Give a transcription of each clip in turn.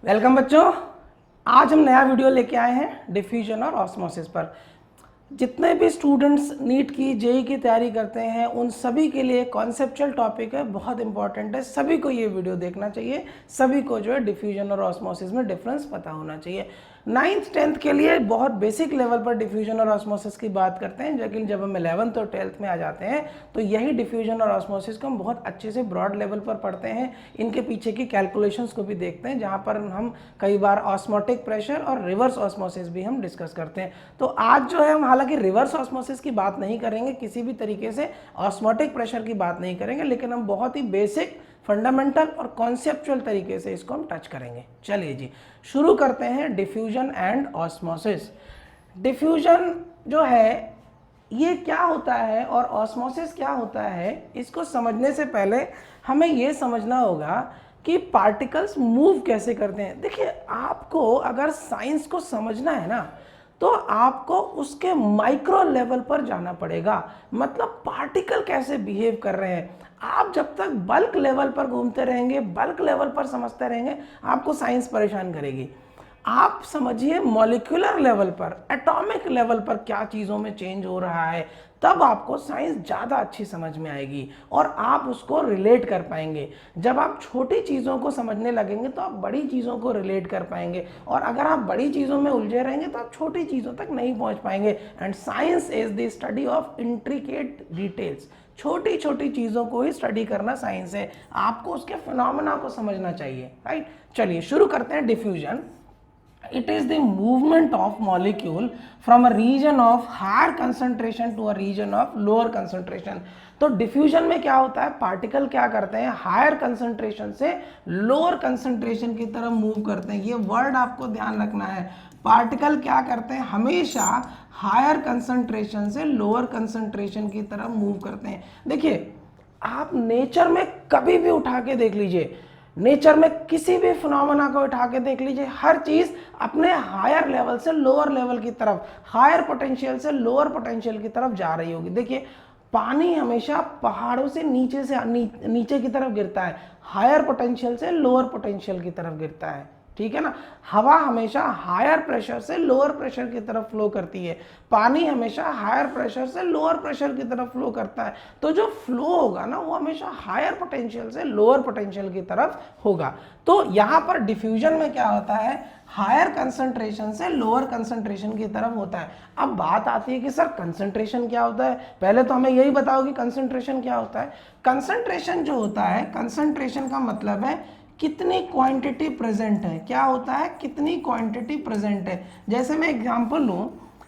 Welcome बच्चों। आज हम नया वीडियो लेके आए हैं डिफ्यूजन और ऑस्मोसिस पर। जितने भी स्टूडेंट्स नीट की जेई की तैयारी करते हैं उन सभी के लिए कॉन्सेप्चुअल टॉपिक है, बहुत इंपॉर्टेंट है। सभी को ये वीडियो देखना चाहिए, सभी को जो है डिफ्यूजन और ऑस्मोसिस में डिफरेंस पता होना चाहिए। 9th 10th के लिए बहुत बेसिक लेवल पर डिफ्यूजन और ऑस्मोसिस की बात करते हैं, लेकिन जब हम 11th और 12th में आ जाते हैं तो यही डिफ्यूजन और ऑस्मोसिस को हम बहुत अच्छे से ब्रॉड लेवल पर पढ़ते हैं। इनके पीछे की कैलकुलेशंस को भी देखते हैं, जहाँ पर हम कई बार ऑस्मोटिक प्रेशर और रिवर्स ऑस्मोसिस भी हम डिस्कस करते हैं। तो आज जो है हम हालांकि रिवर्स ऑस्मोसिस की बात नहीं करेंगे, किसी भी तरीके से ऑस्मोटिक प्रेशर की बात नहीं करेंगे, लेकिन हम बहुत ही बेसिक फंडामेंटल और कॉन्सेप्चुअल तरीके से इसको हम टच करेंगे। चलिए जी, शुरू करते हैं डिफ्यूजन एंड ऑस्मोसिस। डिफ्यूजन जो है ये क्या होता है और ऑस्मोसिस क्या होता है, इसको समझने से पहले हमें ये समझना होगा कि पार्टिकल्स मूव कैसे करते हैं। देखिए, आपको अगर साइंस को समझना है ना तो आपको उसके माइक्रो लेवल पर जाना पड़ेगा। मतलब पार्टिकल कैसे बिहेव कर रहे हैं। आप जब तक बल्क लेवल पर घूमते रहेंगे, बल्क लेवल पर समझते रहेंगे, आपको साइंस परेशान करेगी। आप समझिए मॉलिक्यूलर लेवल पर, एटॉमिक लेवल पर क्या चीज़ों में चेंज हो रहा है, तब आपको साइंस ज़्यादा अच्छी समझ में आएगी और आप उसको रिलेट कर पाएंगे। जब आप छोटी चीज़ों को समझने लगेंगे तो आप बड़ी चीज़ों को रिलेट कर पाएंगे, और अगर आप बड़ी चीज़ों में उलझे रहेंगे तो आप छोटी चीज़ों तक नहीं पहुंच पाएंगे। And science is the study of intricate details. छोटी छोटी चीज़ों को ही स्टडी करना साइंस है, आपको उसके फिनोमेना को समझना चाहिए, राइट। चलिए शुरू करते हैं diffusion. It is the movement of molecule from a region of higher concentration to a region of lower concentration। तो डिफ्यूजन में क्या होता है, पार्टिकल क्या करते हैं, हायर कंसंट्रेशन से लोअर कंसंट्रेशन की तरफ मूव करते हैं। ये वर्ड आपको ध्यान रखना है। पार्टिकल क्या करते हैं, हमेशा हायर कंसंट्रेशन से लोअर कंसंट्रेशन की तरफ मूव करते हैं। देखिए, आप नेचर में कभी भी उठा के देख लीजिए, नेचर में किसी भी फिनोमेना को उठा के देख लीजिए, हर चीज अपने हायर लेवल से लोअर लेवल की तरफ, हायर पोटेंशियल से लोअर पोटेंशियल की तरफ जा रही होगी। देखिए, पानी हमेशा पहाड़ों से नीचे की तरफ गिरता है, हायर पोटेंशियल से लोअर पोटेंशियल की तरफ गिरता है, ठीक है ना। हवा हमेशा हायर प्रेशर से लोअर प्रेशर की तरफ फ्लो करती है, पानी हमेशा हायर प्रेशर से लोअर प्रेशर की तरफ फ्लो करता है। तो जो फ्लो होगा ना वो हमेशा हायर पोटेंशियल से लोअर पोटेंशियल की तरफ होगा। तो यहाँ पर डिफ्यूजन में क्या होता है, हायर कंसंट्रेशन से लोअर कंसंट्रेशन की तरफ होता है। अब बात आती है कि सर कंसंट्रेशन क्या होता है, पहले तो हमें यही बताओ कि कंसंट्रेशन क्या होता है। कंसंट्रेशन जो होता है, कंसंट्रेशन का मतलब है कितनी क्वांटिटी प्रेजेंट है। क्या होता है, कितनी क्वांटिटी प्रेजेंट है। जैसे मैं एग्जांपल लूं,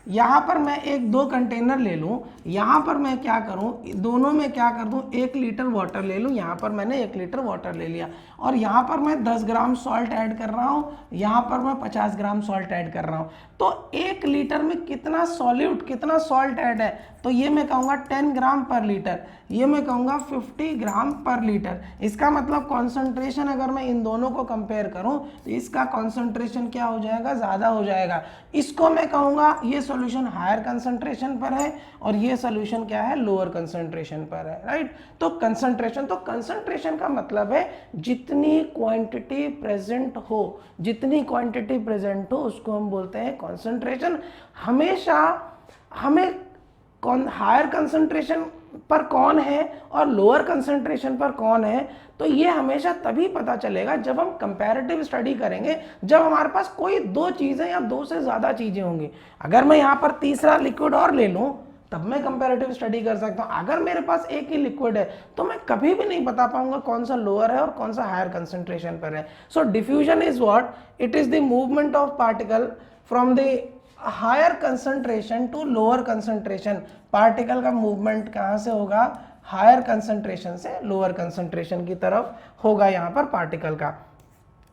यहाँ पर मैं एक दो कंटेनर ले लूं, यहाँ पर मैं क्या करूं, दोनों में क्या कर दूं, 1 लीटर वाटर ले लूं, यहाँ पर मैंने 1 लीटर वाटर ले लिया, और यहाँ पर मैं 10 ग्राम सॉल्ट ऐड कर रहा हूँ, यहाँ पर मैं 50 ग्राम सॉल्ट ऐड कर रहा हूँ। तो 1 लीटर में कितना सॉल्यूट, कितना सॉल्ट ऐड है, तो ये मैं कहूँगा 10 ग्राम पर लीटर, ये मैं कहूँगा 50 ग्राम पर लीटर। इसका मतलब कॉन्सेंट्रेशन अगर मैं इन दोनों को कंपेयर करूँ तो इसका कॉन्सेंट्रेशन क्या हो जाएगा, ज़्यादा हो जाएगा। इसको मैं कहूँगा ये सॉल्यूशन हायर कंसंट्रेशन पर है और ये सॉल्यूशन क्या है, लोअर कंसंट्रेशन पर है, राइट। तो कंसंट्रेशन का मतलब है जितनी क्वांटिटी प्रेजेंट हो, जितनी क्वांटिटी प्रेजेंट हो उसको हम बोलते हैं कंसंट्रेशन। हमेशा हमें हायर कंसंट्रेशन पर कौन है और लोअर कंसंट्रेशन पर कौन है, तो ये हमेशा तभी पता चलेगा जब हम कंपैरेटिव स्टडी करेंगे, जब हमारे पास कोई दो चीज़ें या दो से ज़्यादा चीज़ें होंगी। अगर मैं यहाँ पर तीसरा लिक्विड और ले लूँ तब मैं कंपैरेटिव स्टडी कर सकता हूँ। अगर मेरे पास एक ही लिक्विड है तो मैं कभी भी नहीं बता पाऊंगा कौन सा लोअर है और कौन सा हायर कंसंट्रेशन पर है। So diffusion is what, it is the movement of particle from the higher concentration to lower concentration. Particle का मूवमेंट कहाँ से होगा, हायर कंसंट्रेशन से लोअर कंसंट्रेशन की तरफ होगा यहाँ पर पार्टिकल का।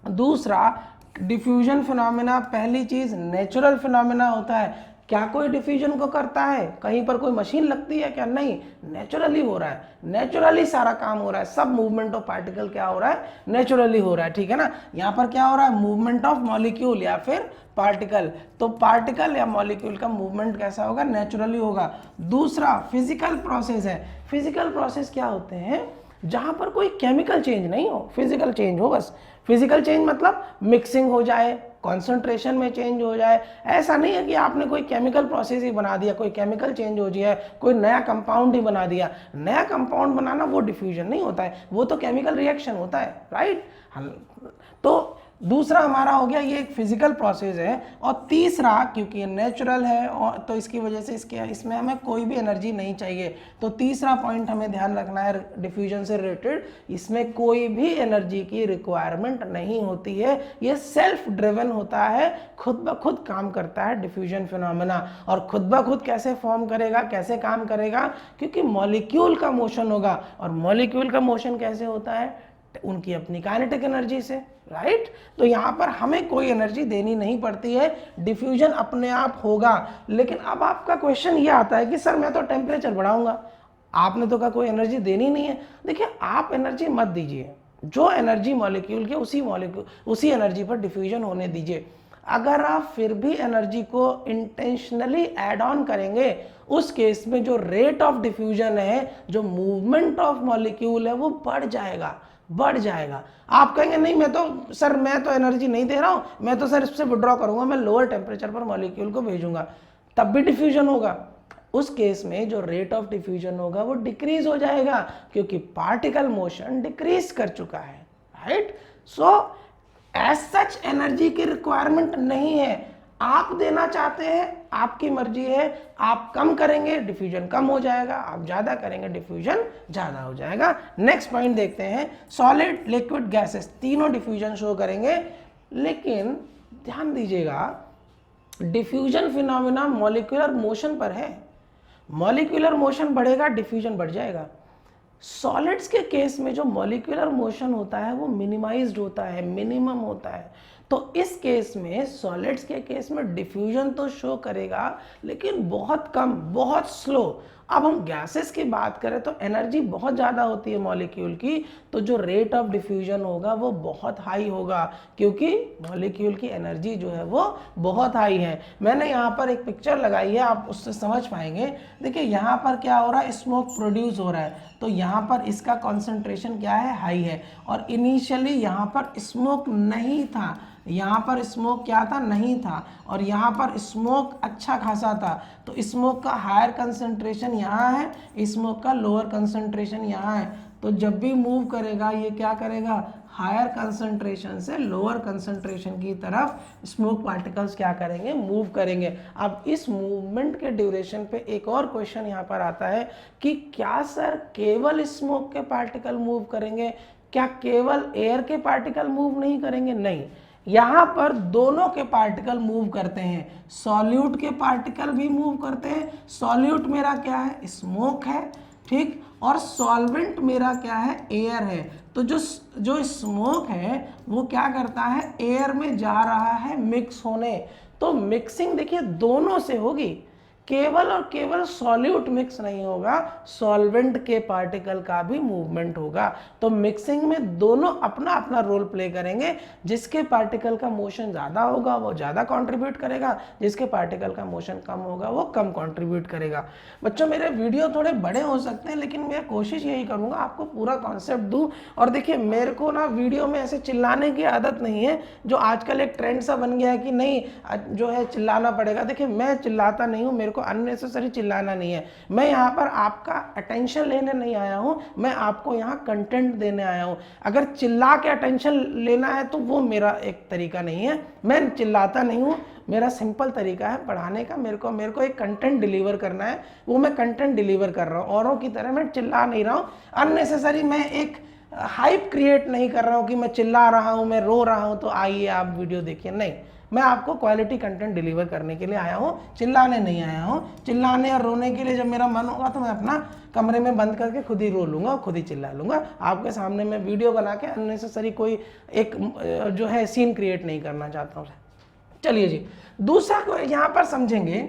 दूसरा डिफ्यूजन फिनोमेना, पहली चीज नेचुरल फिनोमेना होता है। क्या कोई डिफ्यूजन को करता है, कहीं पर कोई मशीन लगती है क्या, नहीं, नेचुरली हो रहा है, नेचुरली सारा काम हो रहा है। सब मूवमेंट ऑफ पार्टिकल क्या हो रहा है, नेचुरली हो रहा है, ठीक है ना। यहाँ पर क्या हो रहा है, मूवमेंट ऑफ मॉलिक्यूल या फिर पार्टिकल। तो पार्टिकल या मॉलिक्यूल का मूवमेंट कैसा होगा, नेचुरली होगा। दूसरा फिजिकल प्रोसेस है। फिजिकल प्रोसेस क्या होते हैं, जहाँ पर कोई केमिकल चेंज नहीं हो, फिजिकल चेंज हो बस। फिजिकल चेंज मतलब मिक्सिंग हो जाए, कॉन्सेंट्रेशन में चेंज हो जाए। ऐसा नहीं है कि आपने कोई केमिकल प्रोसेस ही बना दिया, कोई केमिकल चेंज हो गया है, कोई नया कंपाउंड ही बना दिया। नया कंपाउंड बनाना वो डिफ्यूजन नहीं होता है, वो तो केमिकल रिएक्शन होता है, राइट। तो दूसरा हमारा हो गया, ये एक फिजिकल प्रोसेस है। और तीसरा, क्योंकि ये नेचुरल है और तो इसकी वजह से इसमें हमें कोई भी एनर्जी नहीं चाहिए। तो तीसरा पॉइंट हमें ध्यान रखना है डिफ्यूजन से रिलेटेड, इसमें कोई भी एनर्जी की रिक्वायरमेंट नहीं होती है। ये सेल्फ ड्रिवन होता है, खुद ब खुद काम करता है डिफ्यूजन फिनोमेना। और खुद ब खुद कैसे फॉर्म करेगा, कैसे काम करेगा, क्योंकि मॉलिक्यूल का मोशन होगा। और मॉलिक्यूल का मोशन कैसे होता है, उनकी अपनी काइनेटिक एनर्जी से, राइट। तो यहाँ पर हमें कोई एनर्जी देनी नहीं पड़ती है, डिफ्यूजन अपने आप होगा। लेकिन अब आपका क्वेश्चन ये आता है कि सर मैं तो टेम्परेचर बढ़ाऊंगा, आपने तो कहा कोई एनर्जी देनी नहीं है। देखिए, आप एनर्जी मत दीजिए, जो एनर्जी मॉलिक्यूल के उसी एनर्जी पर डिफ्यूजन होने दीजिए। अगर आप फिर भी एनर्जी को इंटेंशनली ऐड ऑन करेंगे, उस केस में जो रेट ऑफ डिफ्यूजन है, जो मूवमेंट ऑफ मॉलिक्यूल है, वो बढ़ जाएगा। आप कहेंगे नहीं मैं तो एनर्जी नहीं दे रहा हूं, मैं तो सर इससे विड्रॉ करूंगा, मैं लोअर टेम्परेचर पर मॉलिक्यूल को भेजूंगा, तब भी डिफ्यूजन होगा। उस केस में जो रेट ऑफ डिफ्यूजन होगा वो डिक्रीज हो जाएगा, क्योंकि पार्टिकल मोशन डिक्रीज कर चुका है, right. So as such energy की रिक्वायरमेंट नहीं है। आप देना चाहते हैं, आपकी मर्जी है, आप कम करेंगे डिफ्यूजन कम हो जाएगा, आप ज्यादा करेंगे डिफ्यूजन ज्यादा हो जाएगा। नेक्स्ट पॉइंट देखते हैं, सॉलिड, लिक्विड, गैसेस तीनों डिफ्यूजन शो करेंगे। लेकिन ध्यान दीजिएगा, डिफ्यूजन फिनोमेना मॉलिक्यूलर मोशन पर है। मॉलिक्यूलर मोशन बढ़ेगा, डिफ्यूजन बढ़ जाएगा। सॉलिड्स के केस में जो मॉलिक्यूलर मोशन होता है वो मिनिमाइज्ड होता है, मिनिमम होता है। तो इस केस में, सॉलिड्स के केस में डिफ्यूजन तो शो करेगा, लेकिन बहुत कम, बहुत स्लो। अब हम गैसेस की बात करें तो एनर्जी बहुत ज़्यादा होती है मॉलिक्यूल की, तो जो रेट ऑफ डिफ्यूजन होगा वो बहुत हाई होगा, क्योंकि मॉलिक्यूल की एनर्जी जो है वो बहुत हाई है। मैंने यहाँ पर एक पिक्चर लगाई है, आप उससे समझ पाएंगे। देखिए यहाँ पर क्या हो रहा है, स्मोक प्रोड्यूस हो रहा है, तो यहाँ पर इसका कॉन्सेंट्रेशन क्या है, हाई है। और इनिशियली यहाँ पर स्मोक नहीं था, यहाँ पर स्मोक क्या था, नहीं था, और यहाँ पर स्मोक अच्छा खासा था। तो स्मोक का हायर कंसंट्रेशन यहाँ है, स्मोक का लोअर कंसंट्रेशन यहाँ है। तो जब भी मूव करेगा ये क्या करेगा, हायर कंसंट्रेशन से लोअर कंसंट्रेशन की तरफ स्मोक पार्टिकल्स क्या करेंगे, मूव करेंगे। अब इस मूवमेंट के ड्यूरेशन पे एक और क्वेश्चन यहाँ पर आता है कि क्या सर केवल स्मोक के पार्टिकल मूव करेंगे, क्या केवल एयर के पार्टिकल मूव नहीं करेंगे? नहीं, यहाँ पर दोनों के पार्टिकल मूव करते हैं। सॉल्यूट के पार्टिकल भी मूव करते हैं। सॉल्यूट मेरा क्या है, स्मोक है, ठीक, और सॉल्वेंट मेरा क्या है, एयर है। तो जो स्मोक है वो क्या करता है, एयर में जा रहा है मिक्स होने। तो मिक्सिंग देखिए दोनों से होगी, केवल और केवल सॉल्यूट मिक्स नहीं होगा, सॉल्वेंट के पार्टिकल का भी मूवमेंट होगा। तो मिक्सिंग में दोनों अपना अपना रोल प्ले करेंगे। जिसके पार्टिकल का मोशन ज़्यादा होगा वो ज़्यादा कंट्रीब्यूट करेगा, जिसके पार्टिकल का मोशन कम होगा वो कम कंट्रीब्यूट करेगा। बच्चों मेरे वीडियो थोड़े बड़े हो सकते हैं, लेकिन मैं कोशिश यही करूँगा आपको पूरा कॉन्सेप्ट दूँ। और देखिए मेरे को ना वीडियो में ऐसे चिल्लाने की आदत नहीं है, जो आजकल एक ट्रेंड सा बन गया है कि नहीं जो है चिल्लाना पड़ेगा। देखिए मैं चिल्लाता नहीं हूँ, मेरे को अननेसेसरी चिल्लाना नहीं है। मैं यहाँ पर आपका अटेंशन लेने नहीं आया हूँ, मैं आपको यहाँ कंटेंट देने आया हूँ। अगर चिल्ला के अटेंशन लेना है तो वो मेरा एक तरीका नहीं है, मैं चिल्लाता नहीं हूँ, मेरा सिंपल तरीका है पढ़ाने का। मेरे को एक कंटेंट डिलीवर करना है, वो मैं कंटेंट डिलीवर कर रहा हूँ। औरों की तरह मैं चिल्ला नहीं रहा हूँ, अननेसेसरी मैं एक हाइप क्रिएट नहीं कर रहा हूँ कि मैं चिल्ला रहा हूँ, मैं रो रहा हूँ तो आइए आप वीडियो देखिए। नहीं, मैं आपको क्वालिटी कंटेंट डिलीवर करने के लिए आया हूँ, चिल्लाने नहीं आया हूँ। चिल्लाने और रोने के लिए जब मेरा मन होगा तो मैं अपना कमरे में बंद करके खुद ही रो लूँगा और खुद ही चिल्ला लूँगा। आपके सामने मैं वीडियो बना के अननेसेसरी कोई एक जो है सीन क्रिएट नहीं करना चाहता हूँ। चलिए जी, दूसरा को यहाँ पर समझेंगे।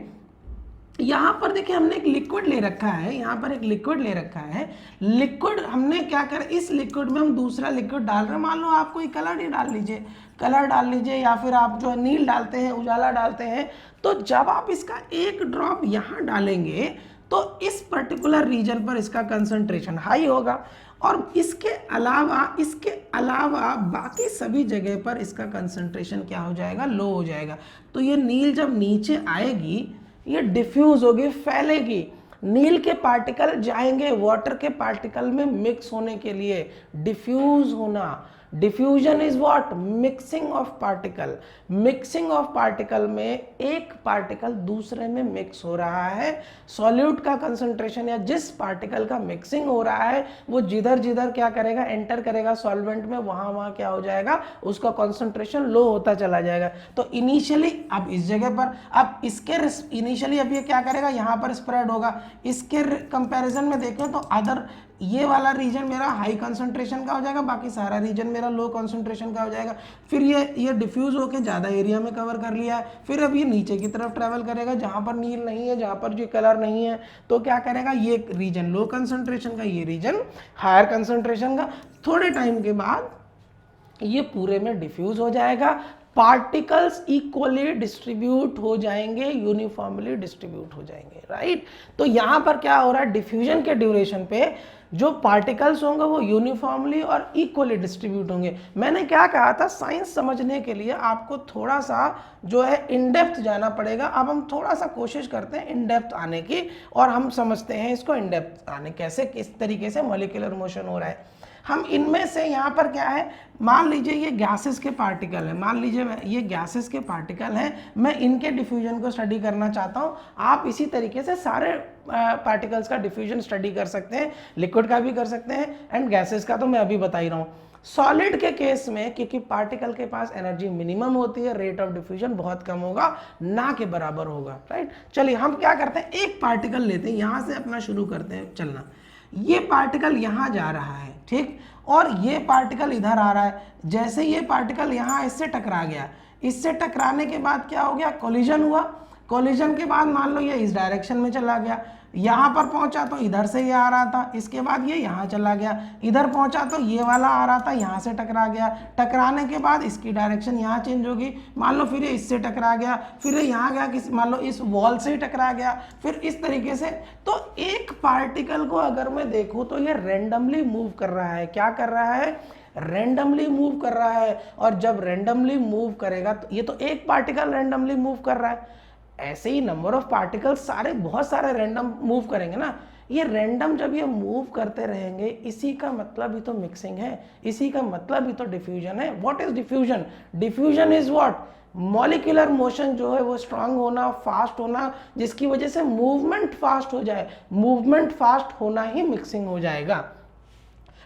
यहाँ पर देखिए हमने एक लिक्विड ले रखा है, यहाँ पर एक लिक्विड ले रखा है। लिक्विड हमने क्या कर, इस लिक्विड में हम दूसरा लिक्विड डाल रहे हैं। मान लो आप कोई कलर ही डाल लीजिए, कलर डाल लीजिए, या फिर आप जो है नील डालते हैं, उजाला डालते हैं। तो जब आप इसका एक ड्रॉप यहाँ डालेंगे तो इस पर्टिकुलर रीजन पर इसका कंसंट्रेशन हाई होगा, और इसके अलावा बाकी सभी जगह पर इसका कंसंट्रेशन क्या हो जाएगा, लो हो जाएगा। तो ये नील जब नीचे आएगी, ये डिफ्यूज होगी, फैलेगी, नील के पार्टिकल जाएंगे वाटर के पार्टिकल में मिक्स होने के लिए, डिफ्यूज होना। Diffusion is what, mixing of particle. Mixing of particle में एक पार्टिकल दूसरे में मिक्स हो रहा है। सॉल्यूट का कंसंट्रेशन या जिस पार्टिकल का मिक्सिंग हो रहा है वो जिधर जिधर क्या करेगा, एंटर करेगा सॉल्वेंट में, वहां वहां क्या हो जाएगा, उसका कंसंट्रेशन लो होता चला जाएगा। तो इनिशियली अब इस जगह पर, अब इसके इनिशियली अब ये क्या करेगा, यहाँ पर स्प्रेड होगा। इसके कंपैरिजन में देखें तो अदर ये वाला रीजन मेरा हाई कंसंट्रेशन का हो जाएगा, बाकी सारा रीजन मेरा लो कंसंट्रेशन का हो जाएगा। फिर ये डिफ्यूज होकर ज़्यादा एरिया में कवर कर लिया है। फिर अब ये नीचे की तरफ ट्रैवल करेगा, जहाँ पर नील नहीं है, जहाँ पर जो कलर नहीं है, तो क्या करेगा, ये रीजन लो कंसंट्रेशन का, ये रीजन हायर कंसंट्रेशन का। थोड़े टाइम के बाद ये पूरे में डिफ्यूज हो जाएगा, पार्टिकल्स इक्वली डिस्ट्रीब्यूट हो जाएंगे, यूनिफॉर्मली डिस्ट्रीब्यूट हो जाएंगे, राइट। तो यहां पर क्या हो रहा है, डिफ्यूजन के ड्यूरेशन पे जो पार्टिकल्स होंगे वो यूनिफॉर्मली और इक्वली डिस्ट्रीब्यूट होंगे। मैंने क्या कहा था, साइंस समझने के लिए आपको थोड़ा सा जो है इन डेप्थ जाना पड़ेगा। अब हम थोड़ा सा कोशिश करते हैं इन डेप्थ आने की, और हम समझते हैं इसको इन डेप्थ आने कैसे, किस तरीके से मॉलिक्यूलर मोशन हो रहा है। हम इनमें से यहाँ पर क्या है, मान लीजिए ये गैसेस के पार्टिकल है, मान लीजिए ये गैसेस के पार्टिकल हैं, मैं इनके डिफ्यूजन को स्टडी करना चाहता हूँ। आप इसी तरीके से सारे पार्टिकल्स का डिफ्यूजन स्टडी कर सकते हैं, लिक्विड का भी कर सकते हैं, एंड गैसेस का तो मैं अभी बता ही रहा हूँ। सॉलिड के केस में क्योंकि पार्टिकल के पास एनर्जी मिनिमम होती है, रेट ऑफ डिफ्यूजन बहुत कम होगा, ना के बराबर होगा, राइट। चलिए हम क्या करते हैं, एक पार्टिकल लेते हैं, यहाँ से अपना शुरू करते हैं चलना। ये पार्टिकल यहाँ जा रहा है, ठीक, और ये पार्टिकल इधर आ रहा है। जैसे ये पार्टिकल यहाँ इससे टकरा गया, इससे टकराने के बाद क्या हो गया, कोलिजन हुआ। कोलिजन के बाद मान लो ये इस डायरेक्शन में चला गया, यहाँ पर पहुंचा तो इधर से ये आ रहा था, इसके बाद ये यहाँ चला गया, इधर पहुंचा तो ये वाला आ रहा था, यहाँ से टकरा गया। टकराने के बाद इसकी डायरेक्शन यहाँ चेंज होगी, मान लो फिर ये इससे टकरा गया, फिर ये यहाँ गया, किसी मान लो इस वॉल से ही टकरा गया, फिर इस तरीके से। तो एक पार्टिकल को अगर मैं देखूँ तो ये रेंडमली मूव कर रहा है। क्या कर रहा है, रेंडमली मूव कर रहा है। और जब रेंडमली मूव करेगा तो ये तो एक पार्टिकल रेंडमली मूव कर रहा है, ऐसे ही नंबर ऑफ पार्टिकल्स सारे बहुत सारे रैंडम मूव करेंगे ना। ये रैंडम जब ये मूव करते रहेंगे, इसी का मतलब ही तो मिक्सिंग है, इसी का मतलब ही तो डिफ्यूजन है। What is diffusion, diffusion is what, molecular motion जो है वो स्ट्रांग होना, फास्ट होना, जिसकी वजह से मूवमेंट फास्ट हो जाए। मूवमेंट फास्ट होना ही मिक्सिंग हो जाएगा।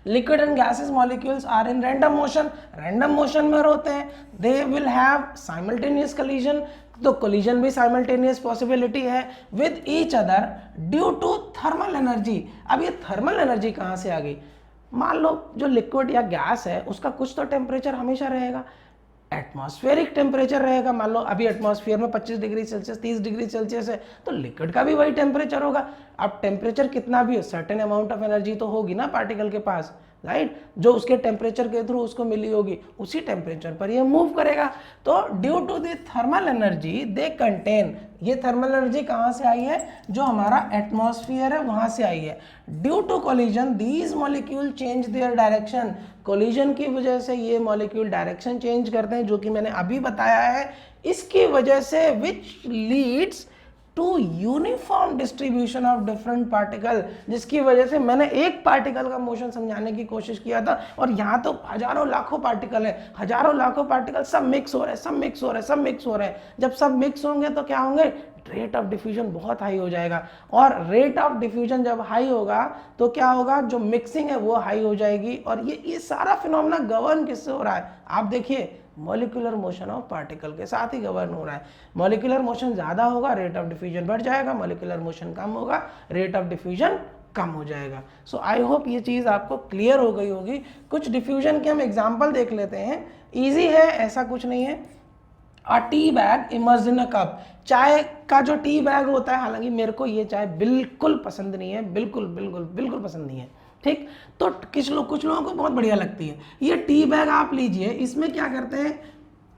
Liquid and gases molecules are in random motion, random motion में होते हैं। They will have simultaneous collision, तो कोलिजन भी साइमल्टेनियस पॉसिबिलिटी है with each other due to thermal energy. अब ये थर्मल एनर्जी कहाँ से आ गई, मान लो जो लिक्विड या गैस है उसका कुछ तो टेम्परेचर हमेशा रहेगा, एटमॉस्फेरिक टेम्परेचर रहेगा। मान लो अभी एटमॉस्फेयर में 25 डिग्री सेल्सियस 30 डिग्री सेल्सियस है, तो लिक्विड का भी वही टेम्परेचर होगा। अब टेम्परेचर कितना भी हो, सर्टेन अमाउंट ऑफ एनर्जी तो होगी ना पार्टिकल के पास, राइट, जो उसके टेम्परेचर के थ्रू उसको मिली होगी, उसी टेम्परेचर पर ये मूव करेगा। तो due to the thermal energy they contain, ये थर्मल एनर्जी कहाँ से आई है, जो हमारा एटमॉस्फेयर है वहाँ से आई है। Due to collision these molecule change their direction, collision की वजह से ये मॉलिक्यूल डायरेक्शन चेंज करते हैं, जो कि मैंने अभी बताया है। इसकी वजह से which leads to uniform distribution of different particle, जिसकी वजह से मैंने एक पार्टिकल का मोशन समझाने की कोशिश किया था, और यहाँ तो हजारों लाखों पार्टिकल है, हजारों लाखों पार्टिकल सब मिक्स हो रहे हैं, सब मिक्स हो रहे हैं, सब मिक्स हो रहे हैं। जब सब मिक्स होंगे तो क्या होंगे, रेट ऑफ डिफ्यूजन बहुत हाई हो जाएगा, और रेट ऑफ डिफ्यूजन जब हाई होगा तो क्या होगा, जो मिक्सिंग है वो हाई हो जाएगी। और ये सारा फिनोमेना गवर्न किससे हो रहा है, आप देखिए मॉलिक्यूलर मोशन ऑफ पार्टिकल के साथ ही गवर्न हो रहा है। मॉलिक्यूलर मोशन ज़्यादा होगा, रेट ऑफ डिफ्यूजन बढ़ जाएगा, मॉलिक्यूलर मोशन कम होगा, रेट ऑफ डिफ्यूजन कम हो जाएगा। सो आई होप ये चीज़ आपको क्लियर हो गई होगी। कुछ डिफ्यूजन के हम एग्जाम्पल देख लेते हैं, ईजी है, ऐसा कुछ नहीं है। A tea bag immersed in a cup, चाय का जो टी बैग होता है, हालांकि मेरे को ये चाय बिल्कुल पसंद नहीं है, बिल्कुल बिल्कुल बिल्कुल पसंद नहीं है, ठीक, तो कुछ लोगों को बहुत बढ़िया लगती है। ये टी बैग आप लीजिए, इसमें क्या करते हैं,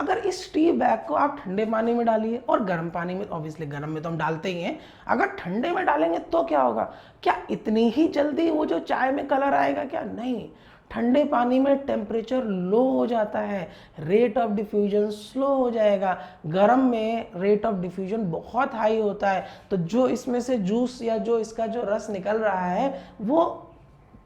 अगर इस टी बैग को आप ठंडे पानी में डालिए और गर्म पानी में, ऑब्वियसली गर्म में तो हम डालते ही हैं, अगर ठंडे में डालेंगे तो क्या होगा? क्या इतनी ही जल्दी वो जो चाय में कलर आएगा क्या? नहीं, ठंडे पानी में टेम्परेचर लो हो जाता है, रेट ऑफ डिफ्यूजन स्लो हो जाएगा, गर्म में रेट ऑफ डिफ्यूजन बहुत हाई होता है। तो जो इसमें से जूस या जो इसका जो रस निकल रहा है वो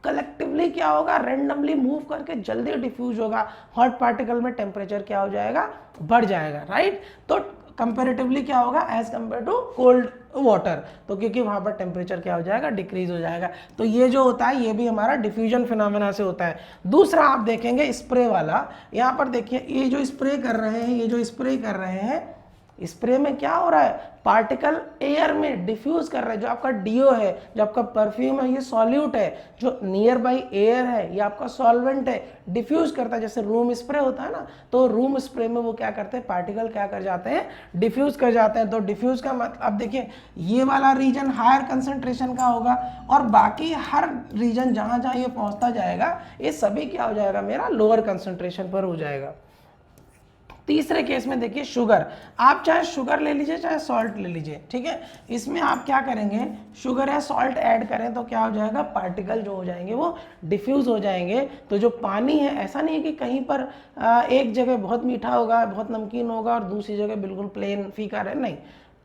कलेक्टिवली क्या होगा? रैंडमली मूव करके जल्दी डिफ्यूज होगा। हॉट पार्टिकल में टेम्परेचर क्या हो जाएगा? बढ़ जाएगा, राइट? तो कंपैरेटिवली क्या होगा as compare to cold water, तो क्योंकि वहां पर टेम्परेचर क्या हो जाएगा? डिक्रीज हो जाएगा। तो ये जो होता है ये भी हमारा डिफ्यूजन फिनोमेना से होता है। दूसरा आप देखेंगे स्प्रे वाला, यहाँ पर देखिए ये जो स्प्रे कर रहे हैं, ये जो स्प्रे कर रहे हैं, स्प्रे में क्या हो रहा है? पार्टिकल एयर में डिफ्यूज कर रहे हैं। जो आपका डीओ है, जो आपका परफ्यूम है, ये सॉल्यूट है, जो नियर बाई एयर है ये आपका सॉल्वेंट है, डिफ्यूज करता है। जैसे रूम स्प्रे होता है ना, तो रूम स्प्रे में वो क्या करते हैं? पार्टिकल क्या कर जाते हैं? डिफ्यूज कर जाते हैं। तो डिफ्यूज का मतलब अब देखिए ये वाला रीजन हायर कंसंट्रेशन का होगा और बाकी हर रीजन जहां जहां ये पहुंचता जाएगा ये सभी क्या हो जाएगा? मेरा लोअर कंसंट्रेशन पर हो जाएगा। तीसरे केस में देखिए शुगर, आप चाहे शुगर ले लीजिए चाहे सॉल्ट ले लीजिए, ठीक है? इसमें आप क्या करेंगे? शुगर या सॉल्ट ऐड करें तो क्या हो जाएगा? पार्टिकल जो हो जाएंगे वो डिफ्यूज हो जाएंगे। तो जो पानी है, ऐसा नहीं है कि कहीं पर एक जगह बहुत मीठा होगा, बहुत नमकीन होगा और दूसरी जगह बिल्कुल प्लेन फीका रहे, नहीं,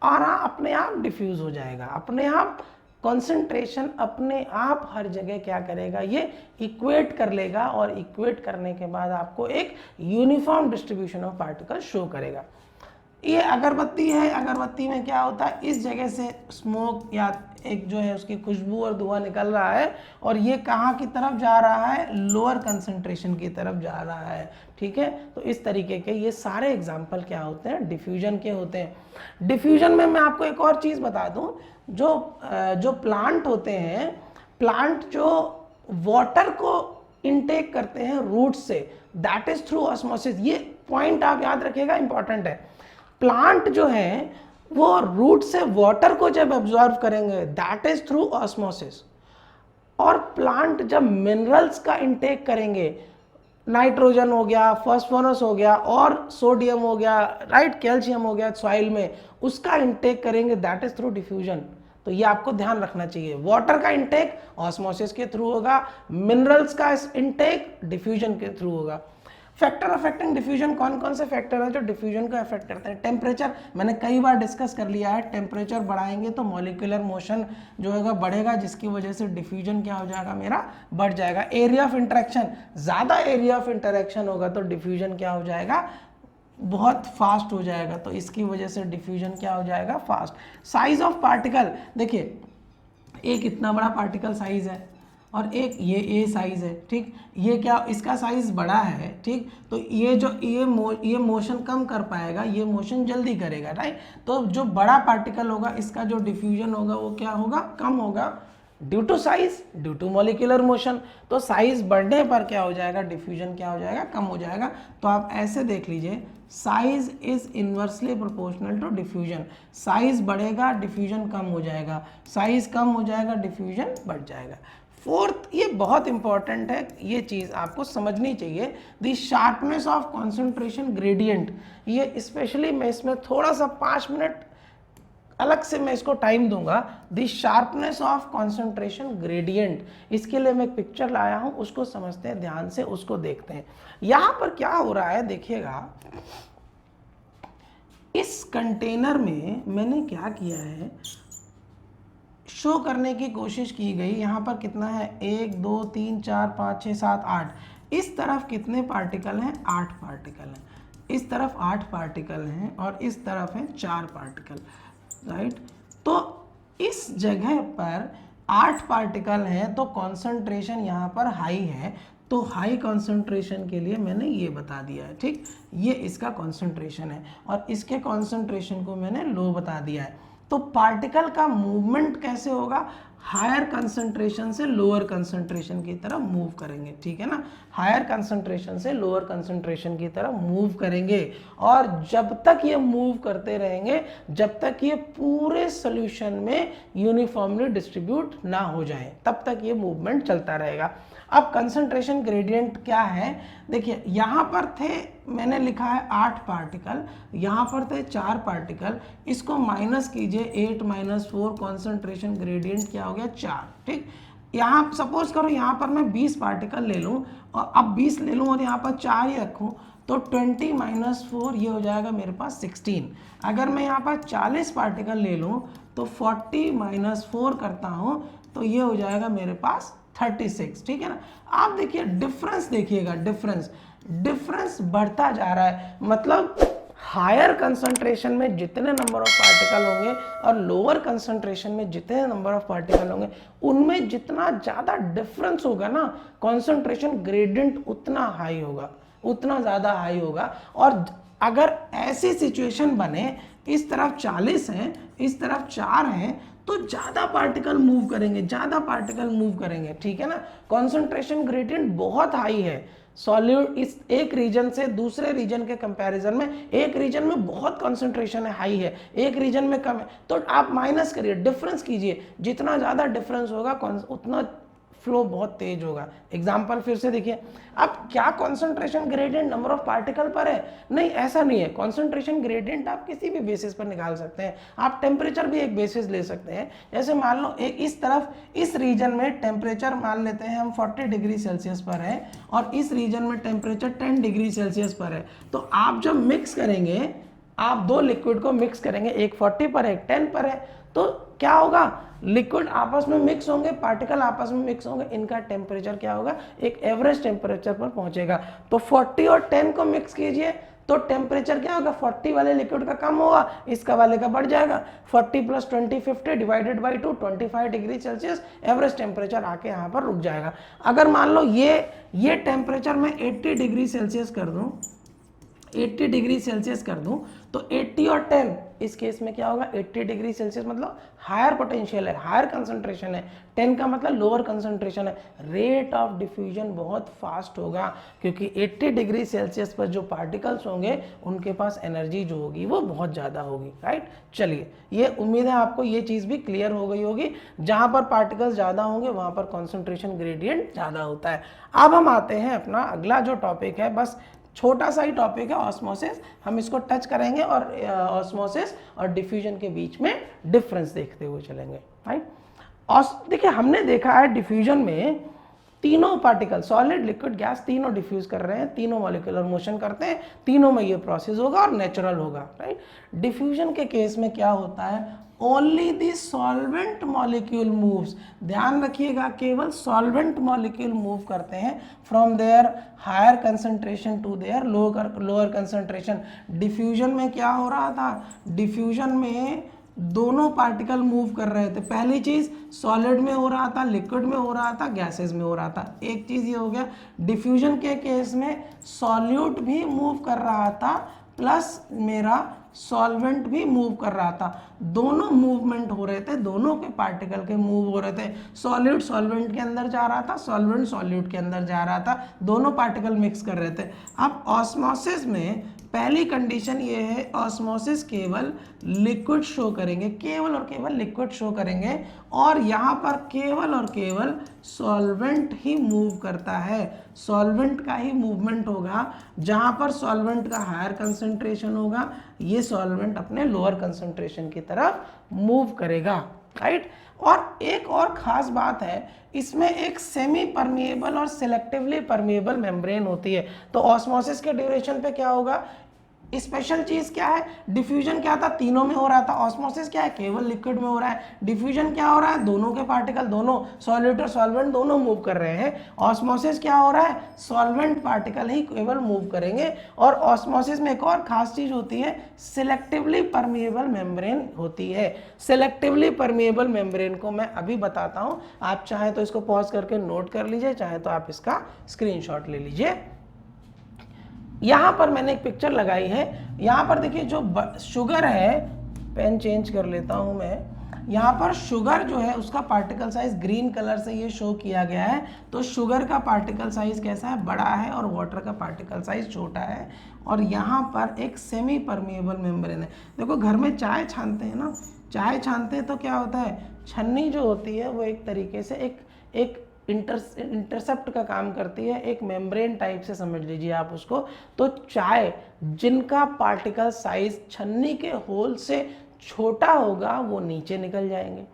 और अपने आप डिफ्यूज हो जाएगा, अपने आप कंसंट्रेशन अपने आप हर जगह क्या करेगा? ये इक्वेट कर लेगा और इक्वेट करने के बाद आपको एक uniform distribution of particle show करेगा। ये अगरबत्ती है, अगरबत्ती में क्या होता है? इस जगह से स्मोक या एक जो है उसकी खुशबू और धुआं निकल रहा है और ये कहाँ की तरफ जा रहा है? लोअर कंसंट्रेशन की तरफ जा रहा है, ठीक है? तो इस तरीके के ये सारे एग्जाम्पल क्या होते हैं? डिफ्यूजन के होते हैं। डिफ्यूजन में मैं आपको एक और चीज़ बता दूं, जो प्लांट होते हैं, प्लांट जो वाटर को इनटेक करते हैं रूट से, दैट इज थ्रू ऑस्मोसिस। ये पॉइंट आप याद रखिएगा, इंपॉर्टेंट है। प्लांट जो है वो रूट से वाटर को जब एब्जॉर्व करेंगे दैट इज थ्रू ऑस्मोसिस, और प्लांट जब मिनरल्स का इनटेक करेंगे, नाइट्रोजन हो गया, फास्फोरस हो गया और सोडियम हो गया, राइट, कैल्शियम हो गया सॉइल में, उसका इनटेक करेंगे दैट इज थ्रू डिफ्यूजन। तो ये आपको ध्यान रखना चाहिए। वाटर का इनटेक ऑस्मोसिस के थ्रू होगा, मिनरल्स का इनटेक डिफ्यूजन के थ्रू होगा। फैक्टर अफेक्टिंग डिफ्यूजन, कौन कौन से फैक्टर है जो डिफ्यूजन को अफेक्ट करते हैं? टेम्परेचर, मैंने कई बार डिस्कस कर लिया है, टेम्परेचर बढ़ाएंगे तो मॉलिक्यूलर मोशन जो होगा बढ़ेगा, जिसकी वजह से डिफ्यूजन क्या हो जाएगा? मेरा बढ़ जाएगा। एरिया ऑफ इंटरेक्शन, ज़्यादा एरिया ऑफ इंटरेक्शन होगा तो डिफ्यूजन क्या हो जाएगा? बहुत फास्ट हो जाएगा, तो इसकी वजह से डिफ्यूजन क्या हो जाएगा? फास्ट। साइज ऑफ पार्टिकल, देखिए एक इतना बड़ा पार्टिकल साइज है और एक ये ए साइज है, ठीक? ये क्या, इसका साइज बड़ा है, ठीक? तो ये जो ये मोशन कम कर पाएगा, ये मोशन जल्दी करेगा, राइट? तो जो बड़ा पार्टिकल होगा इसका जो डिफ्यूजन होगा वो क्या होगा? कम होगा, due to size, due to molecular motion. तो साइज बढ़ने पर क्या हो जाएगा? डिफ्यूजन क्या हो जाएगा? कम हो जाएगा। तो आप ऐसे देख लीजिए, size is inversely proportional to diffusion. Size बढ़ेगा, डिफ्यूजन कम हो जाएगा, साइज कम हो जाएगा, डिफ्यूजन बढ़ जाएगा। फोर्थ, ये बहुत इंपॉर्टेंट है, ये चीज़ आपको समझनी चाहिए, the sharpness of concentration gradient. ये स्पेशली मैं इसमें थोड़ा सा 5 मिनट अलग से मैं इसको टाइम दूंगा। The sharpness of concentration gradient, इसके लिए मैं एक पिक्चर लाया हूं, उसको समझते हैं ध्यान से, उसको देखते हैं। यहां पर क्या हो रहा है देखिएगा, इस कंटेनर में मैंने क्या किया है, शो करने की कोशिश की गई। यहाँ पर कितना है? 1 2 3 4 5 6 7 8। इस तरफ कितने पार्टिकल हैं? 8 पार्टिकल हैं। इस तरफ 8 पार्टिकल हैं और इस तरफ हैं 4 पार्टिकल, राइट? तो इस जगह पर 8 पार्टिकल हैं तो कॉन्सेंट्रेशन यहाँ पर हाई है, तो हाई कॉन्सेंट्रेशन के लिए मैंने ये बता दिया है, ठीक? ये इसका कॉन्सेंट्रेशन है और इसके कॉन्सेंट्रेशन को मैंने लो बता दिया है। तो पार्टिकल का मूवमेंट कैसे होगा? हायर कंसंट्रेशन से लोअर कंसंट्रेशन की तरफ मूव करेंगे, ठीक है ना? हायर कंसंट्रेशन से लोअर कंसंट्रेशन की तरफ मूव करेंगे और जब तक ये मूव करते रहेंगे जब तक ये पूरे सॉल्यूशन में यूनिफॉर्मली डिस्ट्रीब्यूट ना हो जाए, तब तक ये मूवमेंट चलता रहेगा। अब कंसंट्रेशन ग्रेडियंट क्या है? देखिए यहाँ पर थे मैंने लिखा है 8 पार्टिकल, यहाँ पर थे 4 पार्टिकल, इसको माइनस कीजिए, 8 माइनस 4 कॉन्सेंट्रेशन ग्रेडियंट क्या हो गया 4। ठीक, यहाँ सपोज करो यहाँ पर मैं 20 पार्टिकल ले लूँ और अब 20 ले लूँ और यहाँ पर 4 ही रखूँ, तो 20 माइनस 4 ये हो जाएगा मेरे पास 16। अगर मैं यहाँ पर 40 पार्टिकल ले लूँ तो 40 माइनस 4 करता हूँ तो ये हो जाएगा मेरे पास 36। ठीक है ना, आप देखिए डिफरेंस, देखिएगा डिफरेंस बढ़ता जा रहा है। मतलब हायर कंसंट्रेशन में जितने नंबर ऑफ पार्टिकल होंगे और लोअर कंसंट्रेशन में जितने नंबर ऑफ पार्टिकल होंगे, उनमें जितना ज़्यादा डिफरेंस होगा ना, कंसंट्रेशन ग्रेडियंट उतना हाई होगा, उतना ज़्यादा हाई होगा। और अगर ऐसी सिचुएशन बने, इस तरफ 40 हैं, इस तरफ 4 हैं, तो ज़्यादा पार्टिकल मूव करेंगे, ज़्यादा पार्टिकल मूव करेंगे। ठीक है ना, कंसंट्रेशन ग्रेडियंट बहुत हाई है सॉल्यूट, इस एक रीजन से दूसरे रीजन के कंपैरिजन में, एक रीजन में बहुत कंसंट्रेशन है, हाई है, एक रीजन में कम है, तो आप माइनस करिए, डिफरेंस कीजिए, जितना ज़्यादा डिफरेंस होगा उतना फ्लो बहुत तेज होगा। एग्जाम्पल फिर से देखिए, अब क्या concentration gradient number of particle पर है? नहीं, ऐसा नहीं है। कॉन्सेंट्रेशन ग्रेडियंट आप किसी भी बेसिस पर निकाल सकते हैं, आप टेम्परेचर भी एक बेसिस ले सकते हैं। जैसे मान लो एक इस तरफ, इस रीजन में टेम्परेचर मान लेते हैं हम 40 डिग्री सेल्सियस पर है और इस रीजन में टेम्परेचर 10 डिग्री सेल्सियस पर है। तो आप जब मिक्स करेंगे, आप दो लिक्विड को मिक्स करेंगे, एक 40 पर है, एक 10 पर है, तो क्या होगा, लिक्विड आपस में मिक्स होंगे, पार्टिकल आपस में मिक्स होंगे, इनका टेम्परेचर क्या होगा, एक एवरेज टेम्परेचर पर पहुंचेगा। तो 40 और 10 को मिक्स कीजिए तो टेम्परेचर क्या होगा, 40 वाले लिक्विड का कम होगा, इसका वाले का बढ़ जाएगा। 40 plus 20 50 divided by 2 25 degree Celsius average temperature आके यहाँ पर रुक जाएगा। अगर मान लो ये टेम्परेचर मैं 80 डिग्री सेल्सियस कर दूँ, 80 डिग्री सेल्सियस कर दूं, तो 80 और 10, इस केस में क्या होगा, 80 डिग्री सेल्सियस मतलब हायर पोटेंशियल है, हायर कंसंट्रेशन है, 10 का मतलब लोअर कंसंट्रेशन है, रेट ऑफ डिफ्यूजन बहुत फास्ट होगा, क्योंकि 80 डिग्री सेल्सियस पर जो पार्टिकल्स होंगे उनके पास एनर्जी जो होगी वो बहुत ज़्यादा होगी। राइट, चलिए, ये उम्मीद है आपको ये चीज़ भी क्लियर हो गई होगी। जहाँ पर पार्टिकल्स ज़्यादा होंगे वहाँ पर कॉन्सेंट्रेशन ग्रेडियंट ज़्यादा होता है। अब हम आते हैं अपना अगला जो टॉपिक है, बस छोटा सा ही टॉपिक है, ऑस्मोसिस, हम इसको टच करेंगे और ऑस्मोसिस और डिफ्यूजन के बीच में डिफरेंस देखते हुए चलेंगे। राइट, देखिए हमने देखा है डिफ्यूजन में तीनों पार्टिकल, सॉलिड लिक्विड गैस, तीनों डिफ्यूज कर रहे हैं, तीनों मॉलिक्यूलर मोशन करते हैं, तीनों में ये प्रोसेस होगा और नेचुरल होगा। राइट, डिफ्यूजन के केस में क्या होता है, only the solvent molecule moves, ध्यान रखिएगा, केवल सॉल्वेंट मॉलिक्यूल मूव करते हैं from their higher concentration to their lower concentration. Diffusion में क्या हो रहा था, डिफ्यूजन में दोनों पार्टिकल मूव कर रहे थे। पहली चीज सॉलिड में हो रहा था, लिक्विड में हो रहा था, गैसेस में हो रहा था। एक चीज ये हो गया, डिफ्यूजन के केस में सॉल्यूट भी मूव कर रहा था प्लस मेरा सॉल्वेंट भी मूव कर रहा था, दोनों मूवमेंट हो रहे थे, दोनों के पार्टिकल के मूव हो रहे थे। सॉल्यूट सॉल्वेंट के अंदर जा रहा था, सॉल्वेंट सॉल्यूट के अंदर जा रहा था, दोनों पार्टिकल मिक्स कर रहे थे। अब ऑस्मोसिस में पहली कंडीशन ये है, ऑस्मोसिस केवल लिक्विड शो करेंगे, केवल और केवल लिक्विड शो करेंगे, और यहाँ पर केवल और केवल सॉल्वेंट ही मूव करता है, सॉल्वेंट का ही मूवमेंट होगा। जहाँ पर सॉल्वेंट का हायर कंसंट्रेशन होगा, ये सॉल्वेंट अपने लोअर कंसंट्रेशन की तरफ मूव करेगा। राइट, और एक और खास बात है, इसमें एक सेमी परमिएबल और सिलेक्टिवली परमिएबल मेम्ब्रेन होती है। तो ऑस्मोसिस के ड्यूरेशन पे क्या होगा, स्पेशल चीज क्या है, डिफ्यूजन क्या था, तीनों में हो रहा था, ऑस्मोसिस क्या है, केवल लिक्विड में हो रहा है। डिफ्यूजन क्या हो रहा है, दोनों के पार्टिकल, दोनों सॉल्यूट और सॉल्वेंट दोनों मूव कर रहे हैं। ऑस्मोसिस क्या हो रहा है, सॉल्वेंट पार्टिकल ही केवल मूव करेंगे। और ऑस्मोसिस में एक और खास चीज होती है, सिलेक्टिवली परमिएबल मेम्ब्रेन होती है। सिलेक्टिवली परमिएबल मेम्ब्रेन को मैं अभी बताता हूं, आप चाहे तो इसको पॉज करके नोट कर लीजिए, चाहे तो आप इसका स्क्रीनशॉट ले लीजिए। यहाँ पर मैंने एक पिक्चर लगाई है, यहाँ पर देखिए जो शुगर है, पेन चेंज कर लेता हूँ मैं, यहाँ पर शुगर जो है उसका पार्टिकल साइज ग्रीन कलर से ये शो किया गया है। तो शुगर का पार्टिकल साइज कैसा है, बड़ा है, और वाटर का पार्टिकल साइज छोटा है। और यहाँ पर एक सेमी परमिएबल मेम्ब्रेन है। देखो घर में चाय छानते हैं ना, चाय छानते हैं तो क्या होता है, छन्नी जो होती है वो एक तरीके से एक इंटरसेप्ट का काम करती है, एक मेम्ब्रेन टाइप से समझ लीजिए आप उसको। तो चाहे जिनका पार्टिकल साइज छन्नी के होल से छोटा होगा वो नीचे निकल जाएंगे,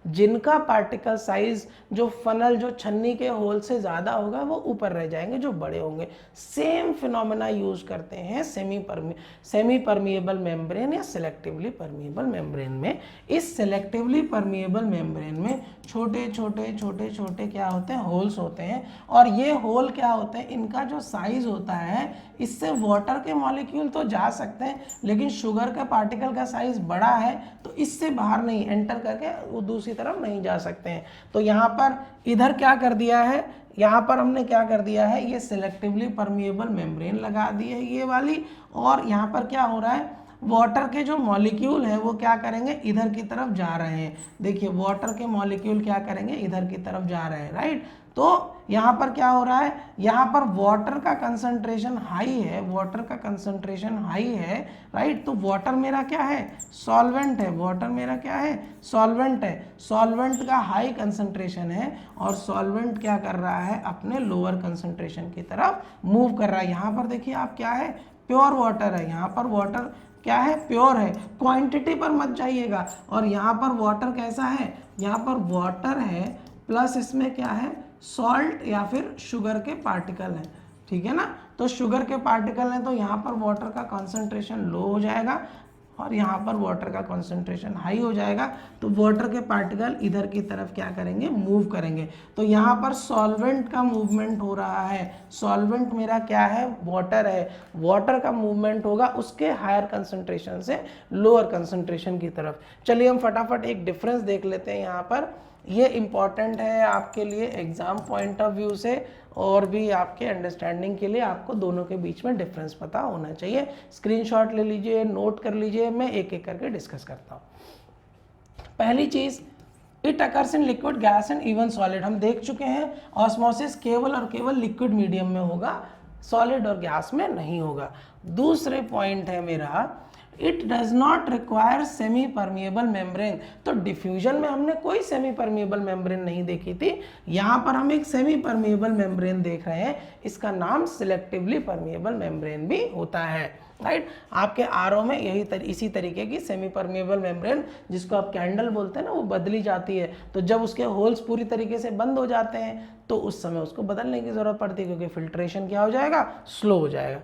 जिनका पार्टिकल साइज जो फनल जो छन्नी के होल से ज़्यादा होगा वो ऊपर रह जाएंगे जो बड़े होंगे। सेम फिनोमेना यूज करते हैं सेमी परमिएबल मेम्ब्रेन या सिलेक्टिवली परमिएबल मेम्ब्रेन में। इस सिलेक्टिवली परमिएबल मेम्ब्रेन में छोटे छोटे क्या होते हैं, होल्स होते हैं, और ये होल क्या होते हैं, इनका जो साइज होता है इससे वाटर के मॉलिक्यूल तो जा सकते हैं, लेकिन शुगर का पार्टिकल का साइज बड़ा है तो इससे बाहर नहीं एंटर करके वो दूसरी तरफ नहीं जा सकते हैं। तो यहाँ पर इधर क्या कर दिया है, यहाँ पर हमने क्या कर दिया है, ये सिलेक्टिवली परमिएबल मेम्ब्रेन लगा दी है ये वाली, और यहाँ पर क्या हो रहा है, वाटर के जो मॉलिक्यूल हैं वो क्या करेंगे, इधर की तरफ जा रहे हैं। देखिए वाटर के मॉलिक्यूल क्या करेंगे, इधर की तरफ जा रहे हैं, राइट। तो यहाँ पर क्या हो रहा है, यहाँ पर वाटर का कंसंट्रेशन हाई है, वाटर का कंसंट्रेशन हाई है, राइट। तो वाटर मेरा क्या है, सॉल्वेंट है, वाटर मेरा क्या है, सॉल्वेंट है। सॉल्वेंट का हाई कंसंट्रेशन है और सॉल्वेंट क्या कर रहा है, अपने लोअर कंसंट्रेशन की तरफ मूव कर रहा है। यहाँ पर देखिए आप क्या है, प्योर वाटर है, यहाँ पर वाटर क्या है, प्योर है, क्वांटिटी पर मत जाइएगा। और यहाँ पर वाटर कैसा है, यहाँ पर वाटर है प्लस इसमें क्या है, सॉल्ट या फिर शुगर के पार्टिकल हैं, ठीक है ना। तो शुगर के पार्टिकल हैं तो यहाँ पर वाटर का कंसंट्रेशन लो हो जाएगा और यहाँ पर वाटर का कंसंट्रेशन हाई हो जाएगा। तो वाटर के पार्टिकल इधर की तरफ क्या करेंगे, मूव करेंगे। तो यहाँ पर सॉल्वेंट का मूवमेंट हो रहा है, सॉल्वेंट मेरा क्या है, वाटर है, वाटर का मूवमेंट होगा उसके हायर कंसंट्रेशन से लोअर कंसंट्रेशन की तरफ। चलिए हम फटाफट एक डिफरेंस देख लेते हैं यहाँ पर। ये इम्पॉर्टेंट है आपके लिए एग्जाम पॉइंट ऑफ व्यू से, और भी आपके अंडरस्टैंडिंग के लिए आपको दोनों के बीच में डिफरेंस पता होना चाहिए। स्क्रीनशॉट ले लीजिए, नोट कर लीजिए, मैं एक एक करके डिस्कस करता हूँ। पहली चीज, it occurs in liquid, gas and even solid. हम देख चुके हैं ऑस्मोसिस केवल और केवल लिक्विड मीडियम में होगा, सॉलिड और गैस में नहीं होगा। दूसरे पॉइंट है मेरा, it does not require semi permeable membrane. तो डिफ्यूजन में हमने कोई सेमी परमिएबल मेम्ब्रेन नहीं देखी थी, यहाँ पर हम एक सेमी परमिएबल मेम्ब्रेन देख रहे हैं, इसका नाम सिलेक्टिवली परमिएबल मेम्ब्रेन भी होता है, राइट। आपके आरओ में इसी तरीके की सेमी परमिएबल मेम्ब्रेन, जिसको आप कैंडल बोलते हैं ना, वो बदली जाती है। तो जब उसके होल्स पूरी तरीके से बंद हो जाते हैं तो उस समय उसको बदलने की जरूरत पड़ती है, क्योंकि फिल्ट्रेशन क्या हो जाएगा, स्लो हो जाएगा।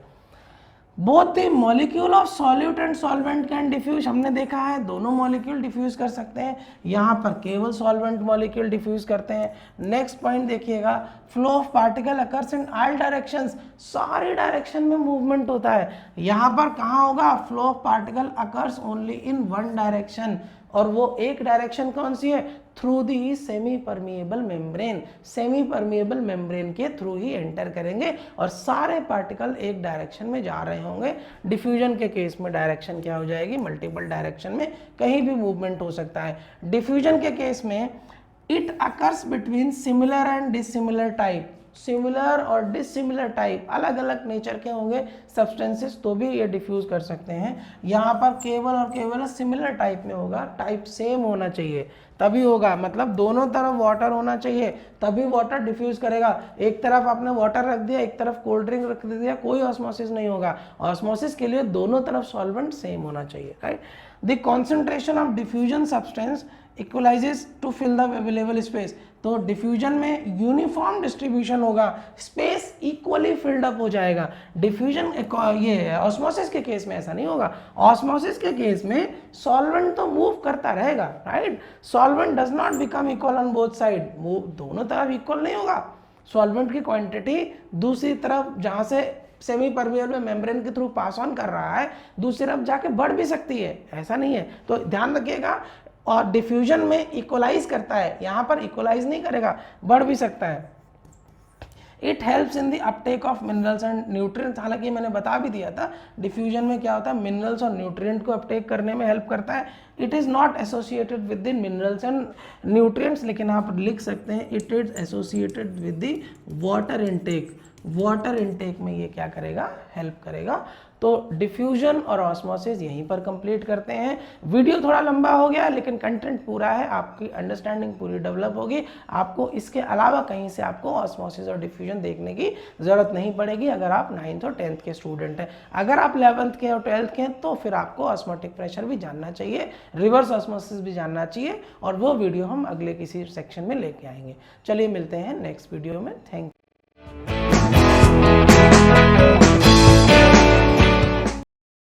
Both the molecule of solute and solvent can diffuse, हमने देखा है दोनों मॉलिक्यूल डिफ्यूज कर सकते हैं, यहाँ पर केवल सॉल्वेंट मॉलिक्यूल डिफ्यूज करते हैं। नेक्स्ट पॉइंट देखिएगा, flow of particle occurs in all directions, सारे डायरेक्शन में मूवमेंट होता है। यहाँ पर कहाँ होगा, flow of particle occurs only in one direction, और वो एक डायरेक्शन कौन सी है, through the semi permeable membrane, semi permeable membrane के थ्रू ही एंटर करेंगे और सारे पार्टिकल एक डायरेक्शन में जा रहे होंगे। डिफ्यूजन के केस में डायरेक्शन क्या हो जाएगी, मल्टीपल डायरेक्शन में कहीं भी मूवमेंट हो सकता है। डिफ्यूजन के केस में it occurs between similar and dissimilar type, similar और डिसिमिलर टाइप अलग अलग नेचर के होंगे सब्सटेंसेस, तो भी ये डिफ्यूज कर सकते हैं। यहाँ पर केवल और केवल सिमिलर टाइप में होगा, टाइप सेम होना चाहिए तभी होगा, मतलब दोनों तरफ वाटर होना चाहिए तभी वाटर डिफ्यूज करेगा। एक तरफ आपने वाटर रख दिया, एक तरफ कोल्ड ड्रिंक रख दिया, कोई ऑस्मोसिस नहीं होगा। ऑस्मोसिस के लिए दोनों तरफ सॉल्वेंट सेम होना चाहिए, right. The concentration of diffusion substance equalises to fill the available space, तो डिफ्यूजन में यूनिफॉर्म डिस्ट्रीब्यूशन होगा, स्पेस इक्वली फिल्ड अप हो जाएगा। डिफ्यूजन ये ऑस्मोसिस के केस में ऐसा नहीं होगा। ऑस्मोसिस के केस में सॉल्वेंट तो मूव करता रहेगा, right. Solvent does not become equal on both side, दोनों तरफ इक्वल नहीं होगा। सॉल्वेंट की क्वांटिटी दूसरी तरफ जहाँ से सेमी परमिएबल मेम्ब्रेन के थ्रू पास ऑन कर रहा है, दूसरी तरफ जाके बढ़ भी सकती है, ऐसा नहीं है। तो ध्यान रखिएगा, और डिफ्यूजन में इक्वलाइज करता है, यहाँ पर इक्वलाइज नहीं करेगा, बढ़ भी सकता है। It helps in the Uptake of minerals and nutrients, हालांकि मैंने बता भी दिया था डिफ्यूजन में क्या होता है, मिनरल्स और न्यूट्रिएंट को अपटेक करने में हेल्प करता है। It is not associated with the minerals and nutrients, लेकिन आप लिख सकते हैं it is associated with the water intake. Water intake में ये क्या करेगा, हेल्प करेगा। तो डिफ्यूजन और ऑस्मोसिस यहीं पर कंप्लीट करते हैं। वीडियो थोड़ा लंबा हो गया लेकिन कंटेंट पूरा है, आपकी अंडरस्टैंडिंग पूरी डेवलप होगी। आपको इसके अलावा कहीं से आपको ऑस्मोसिस और डिफ्यूजन देखने की ज़रूरत नहीं पड़ेगी अगर आप 9th और 10th के स्टूडेंट हैं। अगर आप 11th के और 12th के हैं तो फिर आपको ऑस्मोटिक प्रेशर भी जानना चाहिए, रिवर्स ऑस्मोसिस भी जानना चाहिए, और वो वीडियो हम अगले किसी सेक्शन में लेके आएंगे। चलिए मिलते हैं नेक्स्ट वीडियो में। थैंक